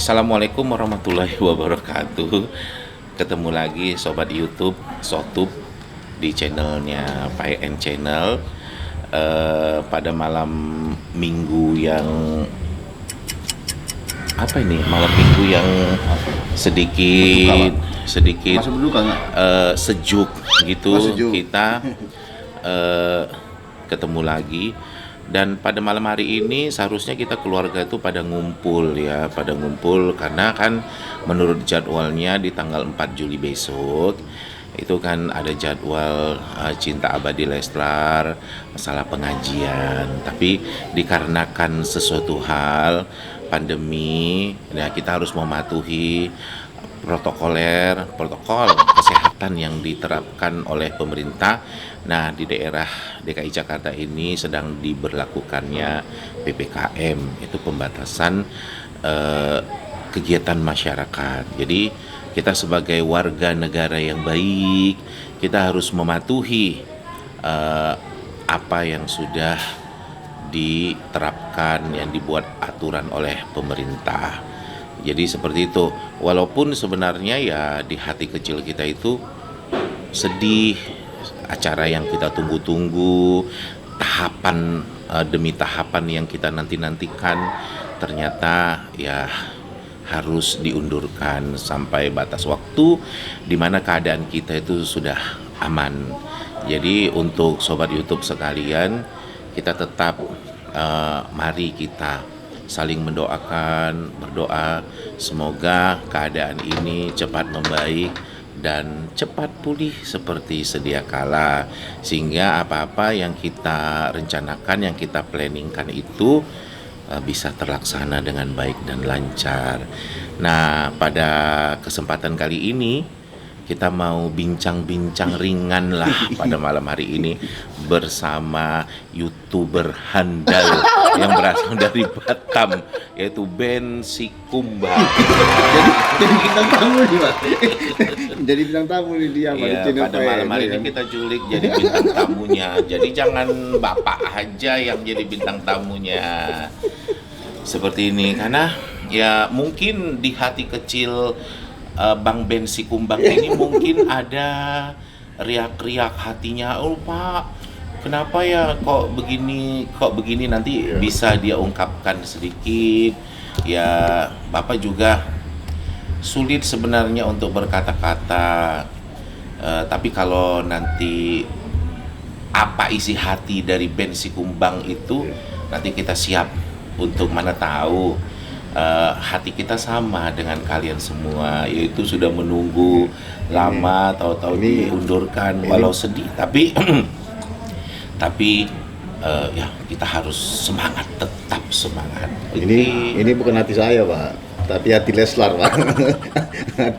Assalamualaikum warahmatullahi wabarakatuh. Ketemu lagi Sobat YouTube, Sotub di channelnya PN Channel. Pada malam minggu yang malam minggu yang sedikit Masuk berduka nggak? sejuk gitu. Oh, sejuk. Kita ketemu lagi. Dan pada malam hari ini seharusnya kita keluarga itu pada ngumpul karena kan menurut jadwalnya di tanggal 4 Juli besok itu kan ada jadwal Cinta Abadi Leslar, masalah pengajian. Tapi dikarenakan sesuatu hal pandemi, ya kita harus mematuhi protokol kesehatan yang diterapkan oleh pemerintah. Nah, di daerah DKI Jakarta ini sedang diberlakukannya PPKM, itu pembatasan kegiatan masyarakat. Jadi kita sebagai warga negara yang baik, kita harus mematuhi apa yang sudah diterapkan, yang dibuat aturan oleh pemerintah. Jadi seperti itu. Walaupun sebenarnya ya di hati kecil kita itu sedih, acara yang kita tunggu-tunggu, tahapan demi tahapan yang kita nanti-nantikan ternyata ya harus diundurkan sampai batas waktu di mana keadaan kita itu sudah aman. Jadi untuk Sobat YouTube sekalian, kita tetap mari kita saling berdoa semoga keadaan ini cepat membaik dan cepat pulih seperti sedia kala, sehingga apa-apa yang kita rencanakan, yang kita planningkan itu bisa terlaksana dengan baik dan lancar. Nah, pada kesempatan kali ini kita mau bincang-bincang ringan lah pada malam hari ini bersama YouTuber handal yang berasal dari Batam, yaitu Ben Sikumbang. Jadi bintang tamu nih, Pak. Jadi bintang tamu nih dia, Pak. Iya, pada malam hari ini kita julik jadi bintang tamunya. Jadi jangan Bapak aja yang jadi bintang tamunya. Seperti ini, karena ya mungkin di hati kecil Bang Ben Sikumbang ini mungkin ada riak-riak hatinya, oh Pak, kenapa ya kok begini, nanti bisa dia ungkapkan sedikit. Ya Bapak juga sulit sebenarnya untuk berkata-kata, tapi kalau nanti apa isi hati dari Ben Sikumbang itu nanti kita siap untuk mana tahu hati kita sama dengan kalian semua, yaitu sudah menunggu lama, tahu-tahu diundurkan walau sedih, tapi ya kita harus semangat, tetap semangat. Ini bukan hati saya, Pak, tapi hati Leslar, Pak.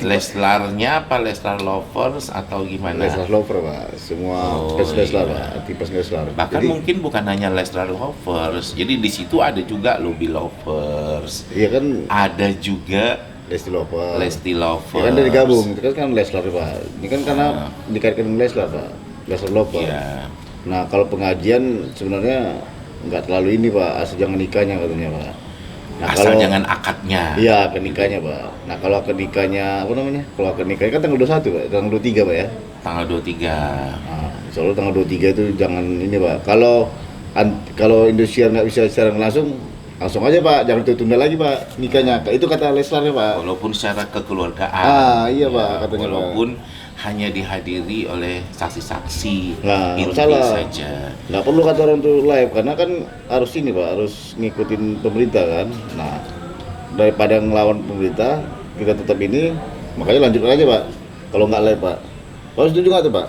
Leslarnya apa, Leslar lovers atau gimana? Leslar lover, Pak. Semua fans Leslar, Pak. Hati fans Leslar. Bahkan mungkin bukan hanya Leslar lovers. Jadi di situ ada juga Lobby lovers. Iya kan, ada juga Lesti lover. Lesti lovers. Ya kan dari gabung. Itu kan Leslar, Pak. Ini kan karena dikaitkan dengan Leslar, Pak. Leslar lover. Iya. Nah, kalau pengajian sebenarnya nggak terlalu ini, Pak. Asal jangan nikahnya katanya, Pak. Nah, Asal kalau, jangan akadnya. Iya, akad nikahnya, Pak. Nah, kalau akad nikahnya, apa namanya? Kalau akad nikahnya kan tanggal 21, Pak. Tanggal 23, Pak ya. Tanggal 23. Nah, insya Allah tanggal 23 itu jangan ini, Pak. Kalau Indosiar nggak bisa secara langsung aja, Pak. Jangan tunda lagi, Pak, nikahnya. Itu kata Leslar ya, Pak. Walaupun secara kekeluargaan. Iya, Pak, katanya, Pak. Walaupun hanya dihadiri oleh saksi-saksi inti salah. saja. Nggak perlu kata orang tuh live, karena kan harus ini, Pak, harus ngikutin pemerintah kan. Nah, daripada ngelawan pemerintah, kita tetap ini, makanya lanjutkan aja, Pak. Kalau nggak live, Pak. Kalau setuju nggak tuh, Pak?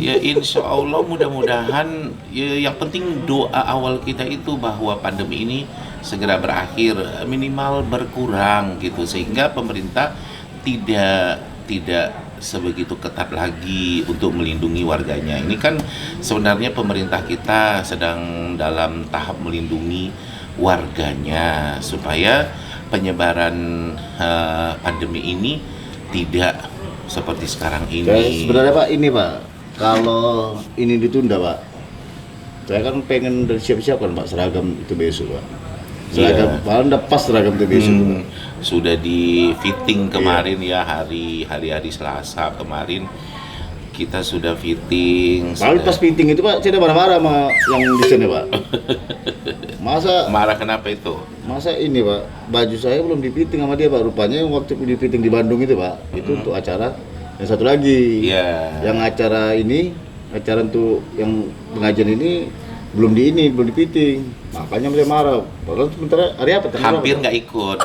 Ya insya Allah mudah-mudahan ya, yang penting doa awal kita itu bahwa pandemi ini segera berakhir, minimal berkurang gitu, sehingga pemerintah tidak sebegitu ketat lagi untuk melindungi warganya. Ini kan sebenarnya pemerintah kita sedang dalam tahap melindungi warganya supaya penyebaran pandemi ini tidak seperti sekarang ini. Sebenarnya, Pak, ini, Pak, kalau ini ditunda, Pak, saya kan pengen siap-siap kan, Pak, seragam itu besok, Pak. Seragam, Iya. malah udah pas seragam tuh besok. Sudah di fitting kemarin ya, hari Selasa kemarin kita sudah fitting. Malah pas fitting itu Pak, saya udah marah-marah sama yang desainnya Pak. Marah kenapa itu? Masa ini Pak, baju saya belum di fitting sama dia Pak. Rupanya yang waktu di fitting di Bandung itu Pak, itu untuk acara. Yang satu lagi, Iya. yang acara untuk yang pengajian ini belum di fitting. Makanya saya marah. Padahal sebentar hari apa? Hampir nggak ikut.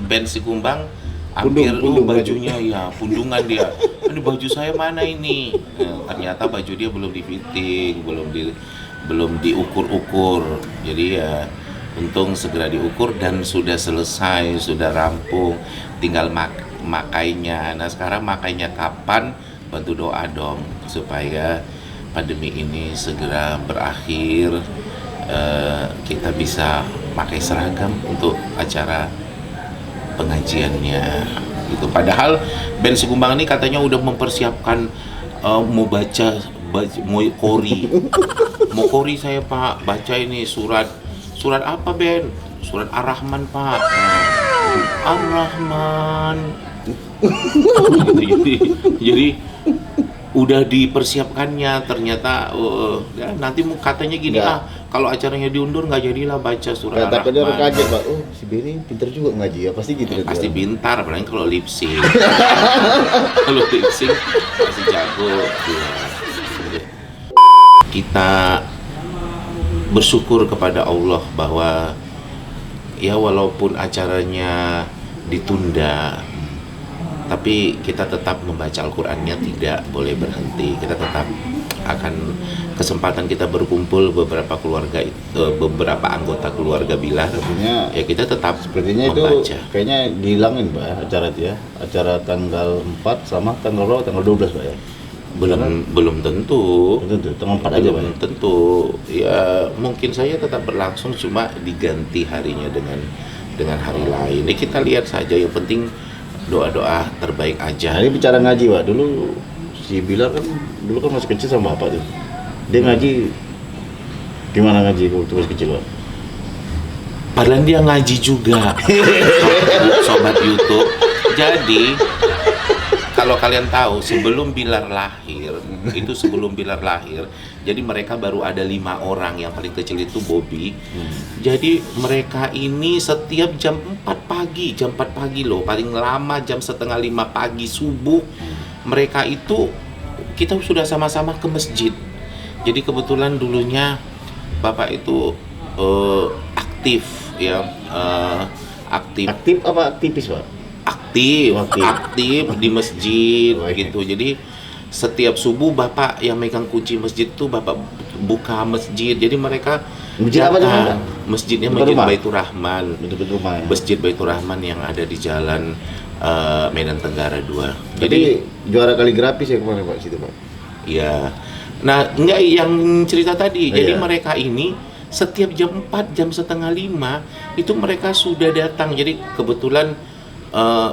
Band si Kumbang hampir Pundung bajunya ya pundungan dia. Ini baju saya mana ini? Ternyata baju dia belum di fitting, belum diukur-ukur. Jadi ya untung segera diukur dan sudah selesai, sudah rampung, tinggal makainya. Nah sekarang makainya kapan? Bantu doa dong supaya pandemi ini segera berakhir, kita bisa pakai seragam untuk acara pengajiannya gitu. Padahal band si Kumbang ini katanya udah mempersiapkan mau mau kori saya Pak, baca ini surat apa Ben? Surat Ar-Rahman Pak. Ar-Rahman. jadi udah dipersiapkannya, ternyata ya, nanti katanya gini kalau acaranya diundur nggak jadilah baca surat Ya, takutnya orang Ar-Rahman. kaget Pak. Oh si Benny pinter juga ngaji ya, pasti gitu. Pasti pintar, apalagi kalau lip sync. Kalau lip sync pasti jago. Ya. Kita bersyukur kepada Allah bahwa ya walaupun acaranya ditunda, tapi kita tetap membaca Al-Qur'annya tidak boleh berhenti. Kita tetap akan kesempatan kita berkumpul beberapa anggota keluarga Bilar. Sepertinya Ya kita tetap Sepertinya membaca. itu kayaknya dihilangin Pak ya, acara itu ya. Acara tanggal 4 sama tanggal berapa? Tanggal 12 Pak ya. Belum tentu. Tentu tanggal 4 aja Pak. Belum tentu. Ya mungkin saja tetap berlangsung, cuma diganti harinya dengan hari lain. Ini kita lihat saja, yang penting doa-doa terbaik aja. Nah, ini bicara ngaji Pak. Dulu si Bilar kan masih kecil sama Bapak tuh. Dia ngaji gimana ngaji waktu masih kecil Pak? Padahal dia ngaji juga. Sobat YouTube. Jadi kalau kalian tahu sebelum Bilar lahir, jadi mereka baru ada 5 orang, yang paling kecil itu Bobby. Jadi mereka ini setiap jam 4 pagi loh, paling lama jam setengah 5 pagi subuh, mereka itu kita sudah sama-sama ke masjid. Jadi kebetulan dulunya Bapak itu aktif ya, Aktif apa aktivis Pak? aktif di masjid Oh, iya. gitu. Jadi setiap subuh Bapak yang megang kunci masjid tuh Bapak buka masjid. Jadi mereka Masjid apa tuh, datang. Pak? Masjidnya Depan Masjid rumah? Baitur Rahman. Betul-betul rumah ya. Masjid Baitur Rahman yang ada di Jalan Medan Tenggara 2. Jadi juara kaligrafi saya kemarin Pak situ Pak. Ya. Nah, enggak yang cerita tadi. Oh, Jadi iya. mereka ini setiap jam 4, jam setengah 5 itu mereka sudah datang. Jadi kebetulan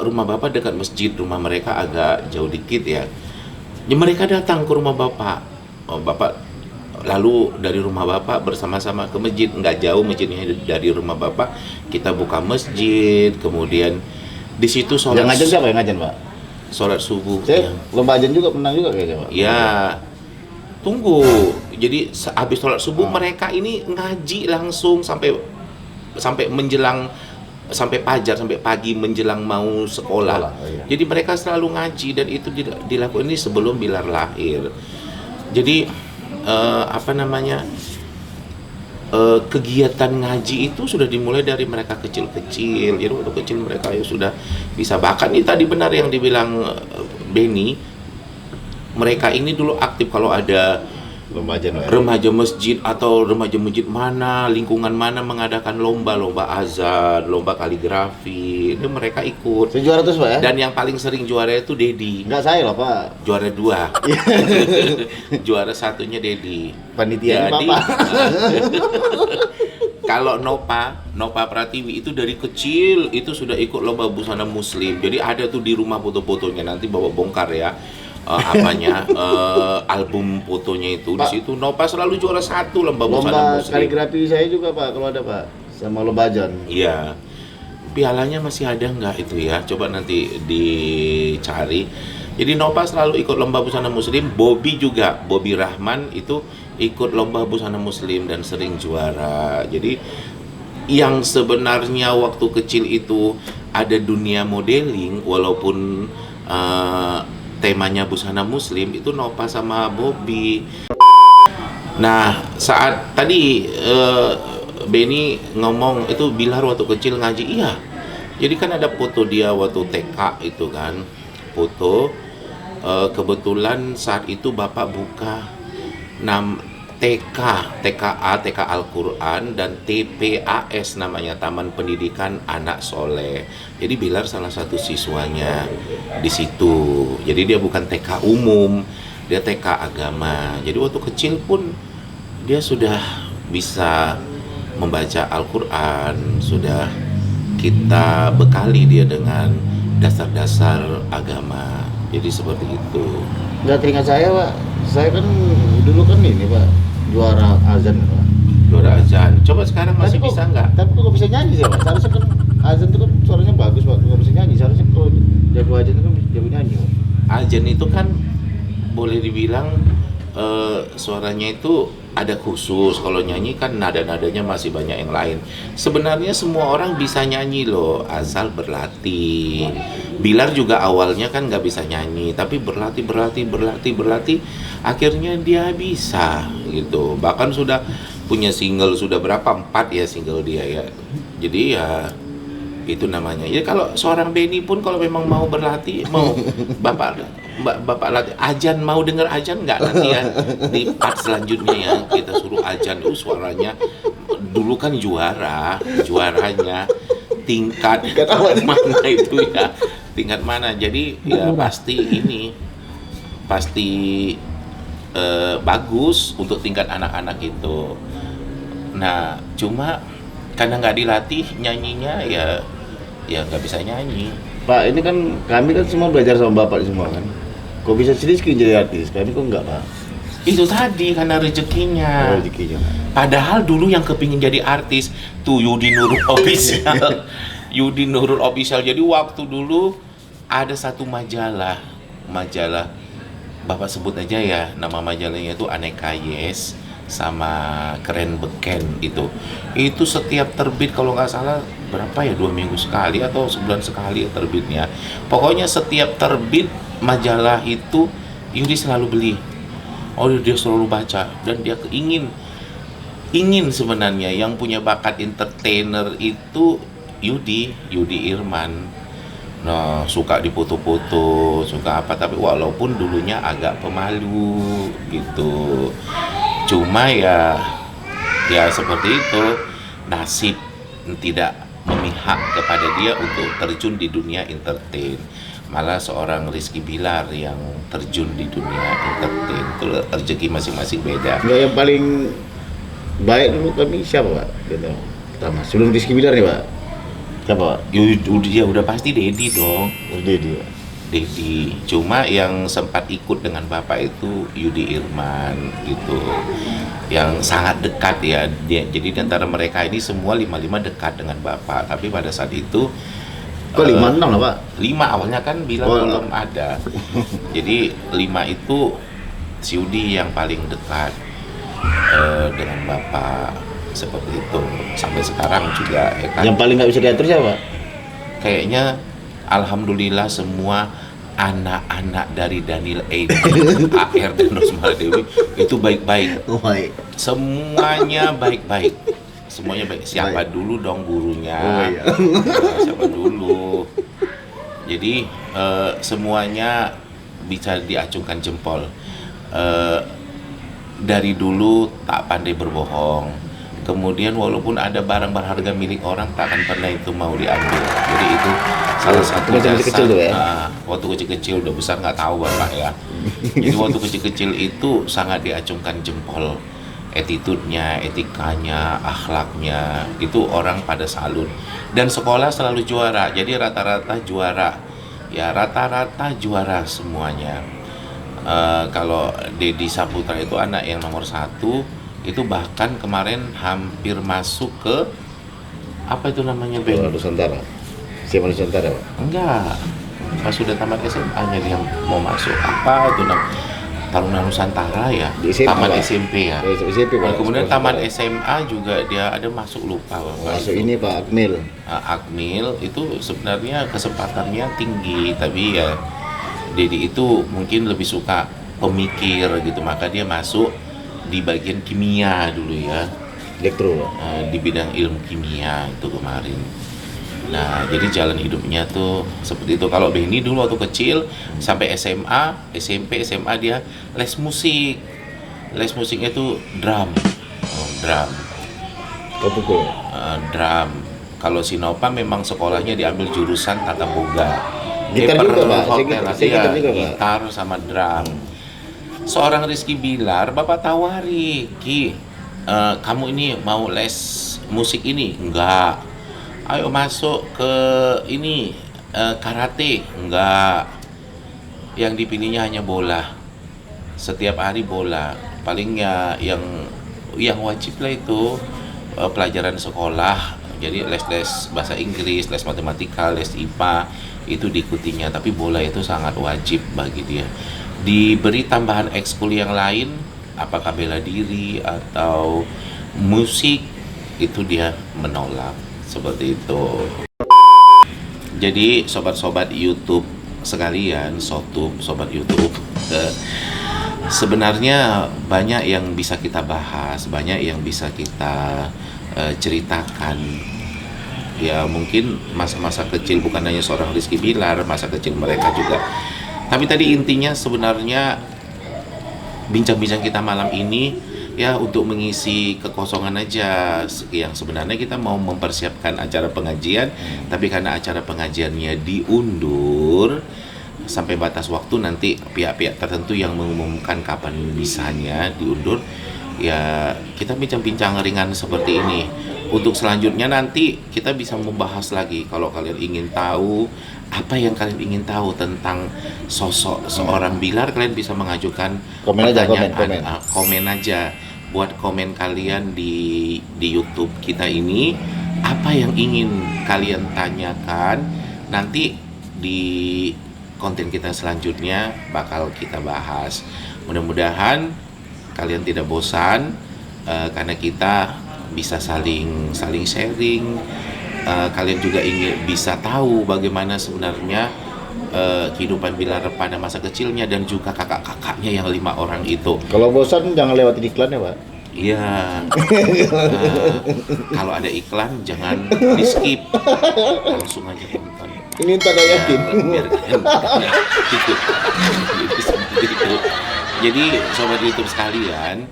rumah Bapak dekat masjid, rumah mereka agak jauh dikit ya. Ya mereka datang ke rumah Bapak. Bapak lalu dari rumah Bapak bersama-sama ke masjid, nggak jauh masjidnya dari rumah Bapak. Kita buka masjid, kemudian di situ sholat. Yang ngajen siapa yang ngajen Pak? Sholat subuh. Saya lomba ajen juga menang juga kayaknya Pak. Ya, tunggu. Jadi habis sholat subuh mereka ini ngaji langsung sampai sampai fajar, sampai pagi menjelang mau sekolah. Oh, iya. Jadi mereka selalu ngaji, dan itu dilakukan ini sebelum Bilar lahir. Jadi kegiatan ngaji itu sudah dimulai dari mereka kecil-kecil. Jadi waktu kecil mereka ya sudah bisa. Bahkan ini tadi benar yang dibilang Benny, mereka ini dulu aktif kalau ada Lomba ajen Pak. remaja masjid atau remaja masjid mana, lingkungan mana mengadakan lomba azan, lomba kaligrafi, ini mereka ikut. Saya juara terus Pak ya? Dan yang paling sering juara itu Dedi, Enggak saya loh Pak. juara 2. Juara satunya Dedi. Panitia Jadi Bapak. kalau Nopa Pratiwi itu dari kecil itu sudah ikut lomba busana muslim. Jadi ada tuh di rumah foto-fotonya, nanti bawa bongkar ya. Album fotonya itu. Di Pak, situ Nopa selalu juara 1 lomba busana Lomba muslim. kaligrafi saya juga Pak kalau ada Pak. sama Lobajan. Iya. Pialanya masih ada nggak itu ya? Coba nanti dicari. Jadi Nova selalu ikut lomba busana muslim, Bobby juga, Bobby Rahman itu ikut lomba busana muslim dan sering juara. Jadi yang sebenarnya waktu kecil itu ada dunia modeling, walaupun temanya busana muslim, itu Nova sama Bobby. Nah, saat tadi Benny ngomong itu Bilar waktu kecil ngaji, iya. Jadi kan ada foto dia waktu TK itu kan, foto kebetulan saat itu Bapak buka TK, TKA, TK Al-Quran, dan TPAS namanya, Taman Pendidikan Anak Soleh. Jadi Bilar salah satu siswanya di situ. Jadi dia bukan TK umum, dia TK agama. Jadi waktu kecil pun dia sudah bisa membaca Al-Quran, sudah kita bekali dia dengan dasar-dasar agama. Jadi seperti itu. Nggak teringat saya Pak, saya kan dulu kan ini Pak, juara azan Pak. Juara azan. Coba sekarang masih Tapi kok- bisa nggak? Tapi kok nggak bisa nyanyi sih Pak, seharusnya kan azan itu kan suaranya bagus Pak, nggak bisa nyanyi, seharusnya kalau jago azan itu kan jago nyanyi Pak. Azan itu kan boleh dibilang suaranya itu ada khusus. Kalau nyanyi kan nada-nadanya masih banyak yang lain. Sebenarnya semua orang bisa nyanyi loh, asal berlatih. Bilar juga awalnya kan nggak bisa nyanyi, tapi berlatih, akhirnya dia bisa gitu. Bahkan sudah punya single, sudah berapa? 4 ya single dia ya. Jadi ya itu namanya. Ya kalau seorang Benny pun kalau memang mau berlatih, mau bapak latih ajan, mau denger ajan nggak nanti ya di part selanjutnya ya kita suruh ajan. Suaranya dulu kan juaranya tingkat mana itu ya, tingkat mana. Jadi ya pasti bagus untuk tingkat anak-anak itu. Nah cuma karena nggak dilatih nyanyinya ya nggak bisa nyanyi. Pak, ini kan kami kan semua belajar sama Bapak semua kan. Kok bisa sedikit jadi artis? Kami kok enggak Pak? Itu tadi karena rezekinya. Rezekinya. Padahal dulu yang kepingin jadi artis tuh Yudi Nurul Official. Yudi Nurul Official. Jadi waktu dulu ada satu majalah Bapak sebut aja ya, nama majalahnya itu Aneka Yes sama Keren Beken itu. Itu setiap terbit kalau nggak salah berapa ya, 2 minggu sekali atau sebulan sekali terbitnya. Pokoknya setiap terbit majalah itu Yudi selalu beli. Oh, dia selalu baca dan dia ingin sebenarnya yang punya bakat entertainer itu Yudi Irman. Nah, suka dipoto-foto, suka apa, tapi walaupun dulunya agak pemalu gitu. Cuma ya seperti itu, nasib tidak memihak kepada dia untuk terjun di dunia entertain. Malah seorang Rizky Bilar yang terjun di dunia entertain, itu rezeki masing-masing beda. Enggak, yang paling baik dulu kami siapa Pak? Gitu. Pertama, sebelum Rizky Bilar nih Pak. Siapa Pak? Ya udah pasti Dedi dong. Dedi Pak. Dedi. Cuma yang sempat ikut dengan Bapak itu Yudi Irman gitu, yang sangat dekat ya. Jadi di antara mereka ini semua 5 dekat dengan Bapak. Tapi pada saat itu Kok 5-6 lah Pak? 5 awalnya kan bilang belum ada. Jadi 5 itu si Yudi yang paling dekat dengan Bapak, seperti itu. Sampai sekarang juga ya kan. Yang paling nggak bisa diatur siapa? Kayaknya alhamdulillah semua anak-anak dari Daniel Edi, AR dan Rosmala Dewi itu baik-baik. Oh, baik. Semuanya baik-baik. Semuanya baik. Siapa dulu dong gurunya? Oh, iya. Siapa dulu? Jadi semuanya bisa diacungkan jempol. Dari dulu tak pandai berbohong. Kemudian walaupun ada barang berharga milik orang, tak akan pernah itu mau diambil. Jadi itu salah satu Waktu kecil tuh ya? Waktu kecil-kecil, udah besar nggak tahu Bapak ya. Jadi waktu kecil-kecil itu sangat diacungkan jempol. Attitude-nya, etikanya, akhlaknya, itu orang pada salut. Dan sekolah selalu juara, jadi rata-rata juara. Ya rata-rata juara semuanya. Kalau Dedi Saputra itu anak yang nomor 1, itu bahkan kemarin hampir masuk ke apa itu namanya Bola band? Nusantara. SMA Nusantara, Pak. Enggak, pas sudah tamat SMA-nya dia mau masuk apa itu Taruna Nusantara ya, Di SMP, tamat Pak. SMP ya. SMP, Nah, Pak. kemudian Sekolah tamat Nusantara. SMA juga dia ada masuk, lupa Bapak Masuk itu. ini Pak Akmil. Akmil itu sebenarnya kesempatannya tinggi, tapi ya Dedi itu mungkin lebih suka pemikir gitu, maka dia masuk di bagian kimia dulu ya, Elektro, Pak. di bidang ilmu kimia itu kemarin. Nah, jadi jalan hidupnya tuh seperti itu. Kalau Benny dulu waktu kecil sampai SMA, SMP, SMA dia les musik. Les musiknya tuh drum. Drum. Kau pukul. Drum. Kalau si Nova memang sekolahnya diambil jurusan tata boga. Gitar Dia juga, per Pak. hotel Saya dia, gitar juga, Pak. gitar sama drum. Seorang Rizky Bilar, Bapak tawari, Ki, kamu ini mau les musik ini? Enggak. Ayo masuk ke ini karate? Enggak. Yang dipilihnya hanya bola. Setiap hari bola. Paling ya yang wajib lah itu pelajaran sekolah. Jadi les-les bahasa Inggris, les matematika, les IPA itu diikutinya. Tapi bola itu sangat wajib bagi dia. Diberi tambahan ekskul yang lain, apakah bela diri atau musik, itu dia menolak. Seperti itu. Jadi sobat-sobat YouTube sekalian, sobat YouTube, sebenarnya banyak yang bisa kita bahas, banyak yang bisa kita ceritakan. Ya mungkin masa-masa kecil bukan hanya seorang Rizky Bilar, masa kecil mereka juga. Tapi tadi intinya sebenarnya bincang-bincang kita malam ini ya untuk mengisi kekosongan aja, yang sebenarnya kita mau mempersiapkan acara pengajian, tapi karena acara pengajiannya diundur sampai batas waktu, nanti pihak-pihak tertentu yang mengumumkan kapan bisanya diundur, ya kita bincang-bincang ringan seperti ini. Untuk selanjutnya nanti kita bisa membahas lagi. Kalau kalian ingin tahu apa yang kalian ingin tahu tentang sosok seorang Bilar, kalian bisa mengajukan Komen aja, pertanyaan. Komen aja, buat komen kalian di YouTube kita ini, apa yang ingin kalian tanyakan, nanti di konten kita selanjutnya bakal kita bahas. Mudah-mudahan kalian tidak bosan, karena kita bisa saling sharing. Kalian juga ingin bisa tahu bagaimana sebenarnya kehidupan Bilar pada masa kecilnya dan juga kakak-kakaknya yang 5 orang itu. Kalau bosan jangan lewatin iklan ya, Pak. Iya. Kalau ada iklan jangan di skip, langsung aja tonton. Ini tanda yakin. Biar kalian ikut. Jadi seperti itu. Jadi sobat YouTube sekalian,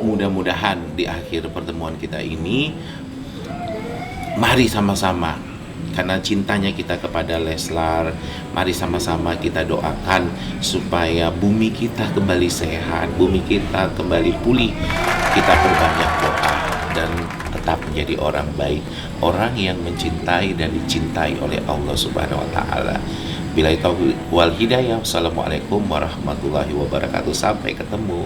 mudah-mudahan di akhir pertemuan kita ini, mari sama-sama, karena cintanya kita kepada Leslar, mari sama-sama kita doakan supaya bumi kita kembali sehat, bumi kita kembali pulih. Kita perbanyak doa dan tetap menjadi orang baik, orang yang mencintai dan dicintai oleh Allah Subhanahu wa taala. Billahi taufiq wal hidayah. Wassalamualaikum warahmatullahi wabarakatuh. Sampai ketemu.